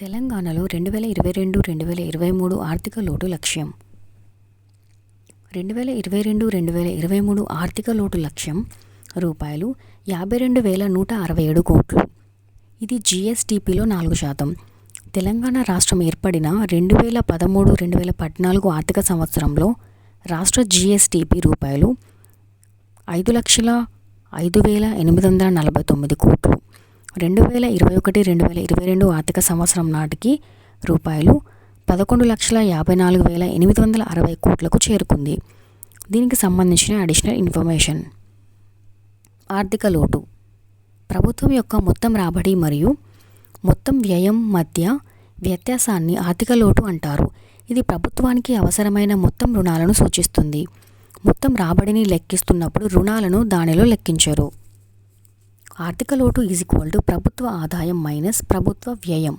తెలంగాణలో 2022-2023 ఆర్థిక లోటు లక్ష్యం. 2022-2023 ఆర్థిక లోటు లక్ష్యం రూపాయలు 52,167 కోట్లు. ఇది జీఎస్డీపీలో 4%. తెలంగాణ రాష్ట్రం ఏర్పడిన 2013-2014 ఆర్థిక సంవత్సరంలో రాష్ట్ర జీఎస్డీపీ రూపాయలు 5,05,849 కోట్లు. 2021-2022 ఆర్థిక సంవత్సరం నాటికి రూపాయలు 11,54,860 కోట్లకు చేరుకుంది. దీనికి సంబంధించిన అడిషనల్ ఇన్ఫర్మేషన్. ఆర్థిక లోటు ప్రభుత్వం యొక్క మొత్తం రాబడి మరియు మొత్తం వ్యయం మధ్య వ్యత్యాసాన్ని ఆర్థిక లోటు అంటారు. ఇది ప్రభుత్వానికి అవసరమైన మొత్తం రుణాలను సూచిస్తుంది. మొత్తం రాబడిని లెక్కిస్తున్నప్పుడు రుణాలను దానిలో లెక్కించరు. ఆర్థిక లోటు ఈజ్ ఈక్వల్ టు ప్రభుత్వ ఆదాయం మైనస్ ప్రభుత్వ వ్యయం.